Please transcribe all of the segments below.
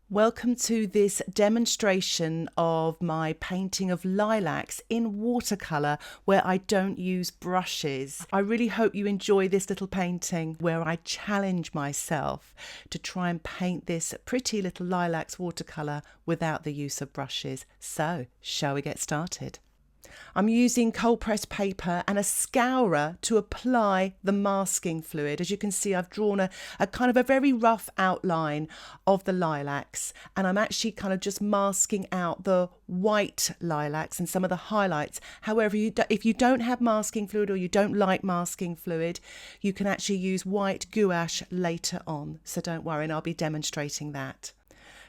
Welcome to this demonstration of my painting of lilacs in watercolour where I don't use brushes. I really hope you enjoy this little painting where I challenge myself to try and paint this pretty little lilacs watercolour without the use of brushes. So, shall we get started? I'm using cold pressed paper and a scourer to apply the masking fluid. As you can see, I've drawn a kind of a very rough outline of the lilacs, and I'm actually kind of just masking out the white lilacs and some of the highlights. However, if you don't have masking fluid or you don't like masking fluid, you can actually use white gouache later on. So don't worry, and I'll be demonstrating that.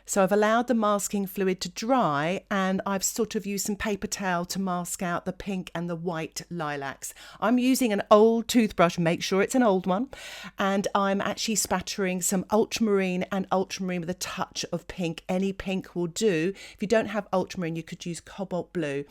So I've allowed the masking fluid to dry, and I've sort of used some paper towel to mask out the pink and the white lilacs. I'm using an old toothbrush, make sure it's an old one, and I'm actually spattering some ultramarine and ultramarine with a touch of pink. Any pink will do. If you don't have ultramarine, you could use cobalt blue.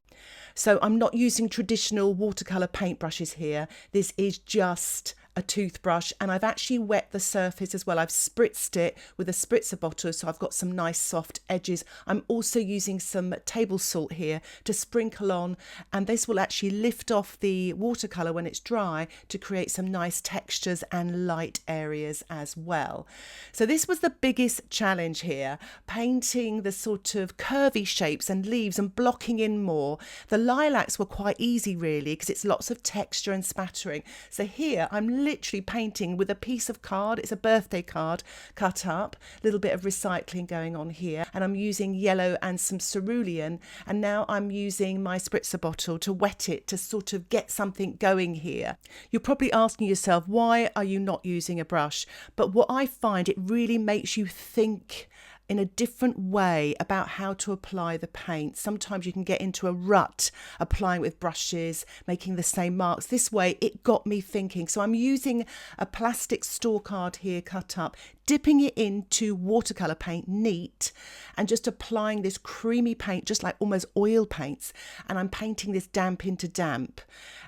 So I'm not using traditional watercolour paintbrushes here. This is just a toothbrush, and I've actually wet the surface as well. I've spritzed it with a spritzer bottle, so I've got some nice soft edges. I'm also using some table salt here to sprinkle on, and this will actually lift off the watercolour when it's dry to create some nice textures and light areas as well. So this was the biggest challenge here, painting the sort of curvy shapes and leaves and blocking in more. The lilacs were quite easy really because it's lots of texture and spattering. So here I'm literally painting with a piece of card. It's a birthday card cut up, a little bit of recycling going on here, and I'm using yellow and some cerulean, and now I'm using my spritzer bottle to wet it to sort of get something going here. You're probably asking yourself, why are you not using a brush? But what I find, it really makes you think in a different way about how to apply the paint. Sometimes you can get into a rut applying with brushes, making the same marks. This way it got me thinking. So I'm using a plastic store card here cut up, dipping it into watercolour paint neat, and just applying this creamy paint just like almost oil paints, and I'm painting this damp into damp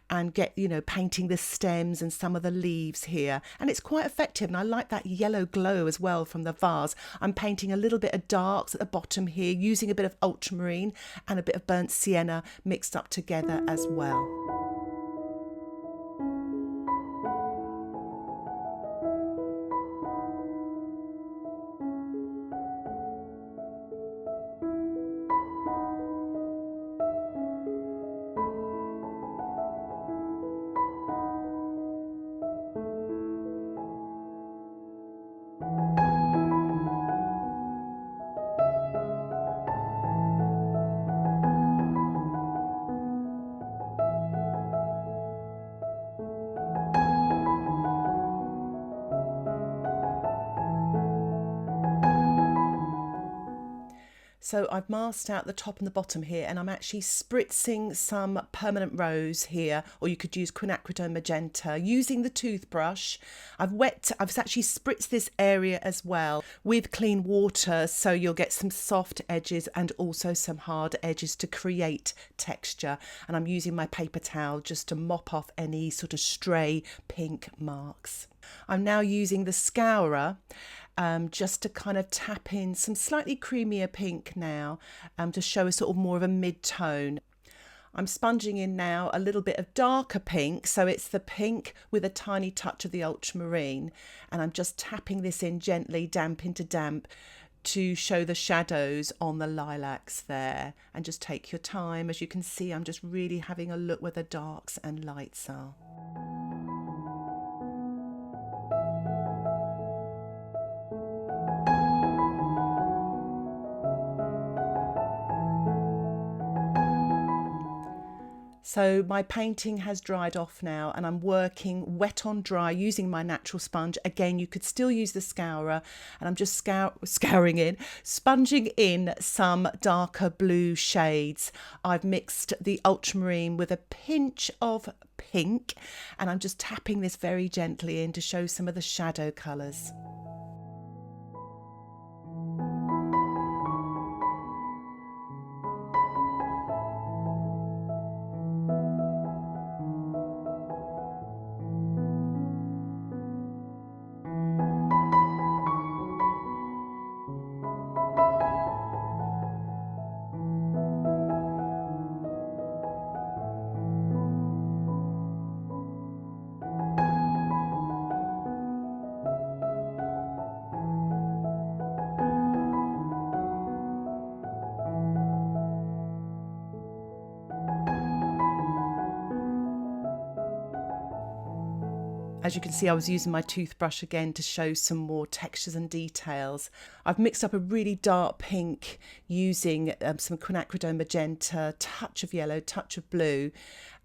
and painting the stems and some of the leaves here, and it's quite effective, and I like that yellow glow as well from the vase. I'm painting a little bit of darks at the bottom here, using a bit of ultramarine and a bit of burnt sienna mixed up together as well. So I've masked out the top and the bottom here, and I'm actually spritzing some permanent rose here, or you could use Quinacridone Magenta using the toothbrush. I've actually spritzed this area as well with clean water, so you'll get some soft edges and also some hard edges to create texture. And I'm using my paper towel just to mop off any sort of stray pink marks. I'm now using the scourer just to kind of tap in some slightly creamier pink now, to show a sort of more of a mid-tone. I'm sponging in now a little bit of darker pink, so it's the pink with a tiny touch of the ultramarine, and I'm just tapping this in gently, damp into damp, to show the shadows on the lilacs there. And just take your time. As you can see, I'm just really having a look where the darks and lights are. So my painting has dried off now, and I'm working wet on dry using my natural sponge. Again, you could still use the scourer, and I'm just sponging in some darker blue shades. I've mixed the ultramarine with a pinch of pink, and I'm just tapping this very gently in to show some of the shadow colours. As you can see, I was using my toothbrush again to show some more textures and details. I've mixed up a really dark pink using some Quinacridone Magenta, touch of yellow, touch of blue,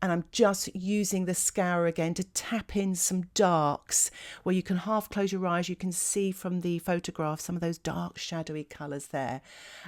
and I'm just using the scour again to tap in some darks where you can half close your eyes. You can see from the photograph some of those dark shadowy colours there.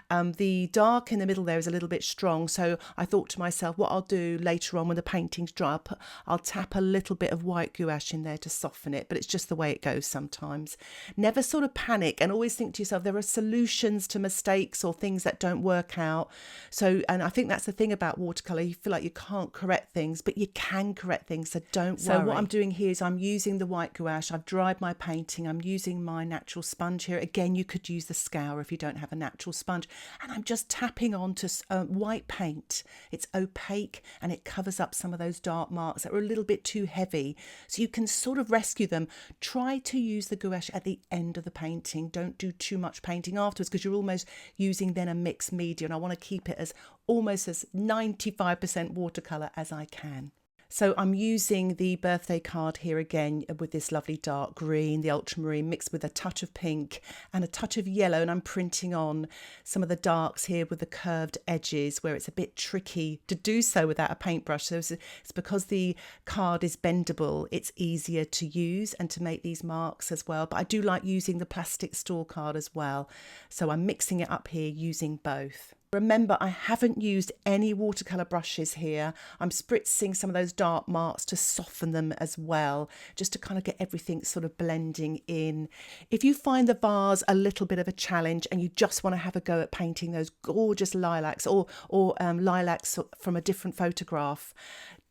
The dark in the middle there is a little bit strong, so I thought to myself what I'll do later on when the painting's dry, I'll tap a little bit of white gouache in there to soften it, but it's just the way it goes sometimes. Never sort of panic, and always think to yourself there are solutions to mistakes or things that don't work out. So, and I think that's the thing about watercolour, you feel like you can't correct things, but you can correct things, so don't worry. So what I'm doing here is I'm using the white gouache, I've dried my painting, I'm using my natural sponge here. Again, you could use the scour if you don't have a natural sponge, and I'm just tapping onto white paint. It's opaque and it covers up some of those dark marks that were a little bit too heavy, so you can sort of rescue them. Try to use the gouache at the end of the painting. Don't do too much painting afterwards, because you're almost using then a mixed media, and I want to keep it as almost as 95% watercolour as I can. So I'm using the birthday card here again with this lovely dark green, the ultramarine, mixed with a touch of pink and a touch of yellow, and I'm printing on some of the darks here with the curved edges where it's a bit tricky to do so without a paintbrush. So it's because the card is bendable, it's easier to use and to make these marks as well. But I do like using the plastic store card as well. So I'm mixing it up here using both. Remember, I haven't used any watercolour brushes here. I'm spritzing some of those dark marks to soften them as well, just to kind of get everything sort of blending in. If you find the vase a little bit of a challenge and you just want to have a go at painting those gorgeous lilacs or lilacs from a different photograph,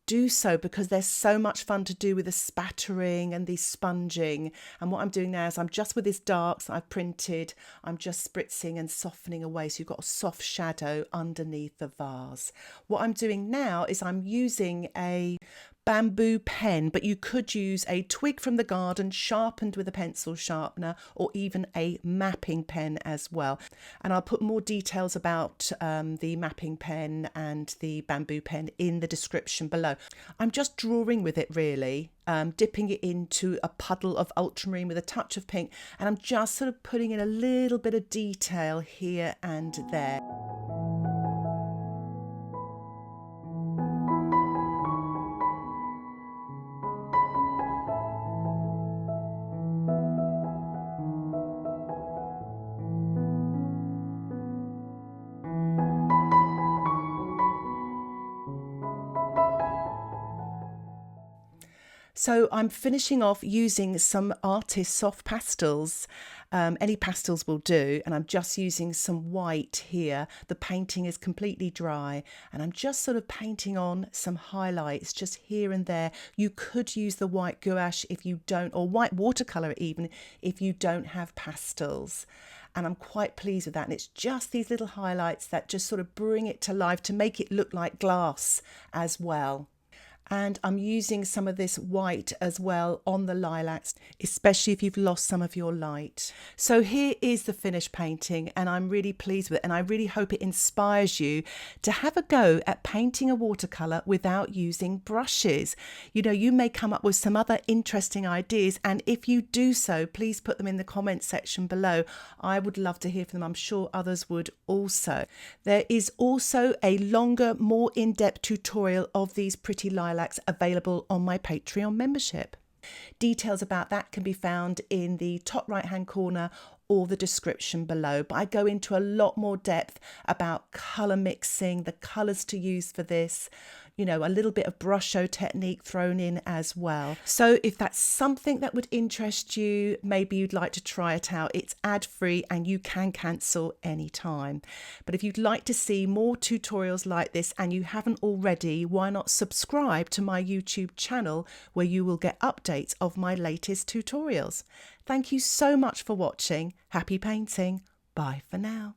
do so, because there's so much fun to do with the spattering and the sponging. And what I'm doing now is I'm just with this darks that I've printed, I'm just spritzing and softening away, so you've got a soft shadow underneath the vase. What I'm doing now is I'm using a bamboo pen, but you could use a twig from the garden sharpened with a pencil sharpener, or even a mapping pen as well. And I'll put more details about the mapping pen and the bamboo pen in the description below. I'm just drawing with it really, dipping it into a puddle of ultramarine with a touch of pink, and I'm just sort of putting in a little bit of detail here and there. So I'm finishing off using some artist soft pastels. Any pastels will do, and I'm just using some white here. The painting is completely dry, and I'm just sort of painting on some highlights just here and there. You could use the white gouache if you don't, or white watercolour even, if you don't have pastels. And I'm quite pleased with that. And it's just these little highlights that just sort of bring it to life to make it look like glass as well. And I'm using some of this white as well on the lilacs, especially if you've lost some of your light. So here is the finished painting, and I'm really pleased with it, and I really hope it inspires you to have a go at painting a watercolour without using brushes. You know, you may come up with some other interesting ideas, and if you do so, please put them in the comments section below. I would love to hear from them. I'm sure others would also. There is also a longer, more in-depth tutorial of these pretty lilacs available on my Patreon membership. Details about that can be found in the top right hand corner or the description below, but I go into a lot more depth about colour mixing, the colours to use for this, you know, a little bit of Brusho technique thrown in as well. So if that's something that would interest you, maybe you'd like to try it out. It's ad-free and you can cancel anytime. But if you'd like to see more tutorials like this and you haven't already, why not subscribe to my YouTube channel where you will get updates of my latest tutorials. Thank you so much for watching. Happy painting. Bye for now.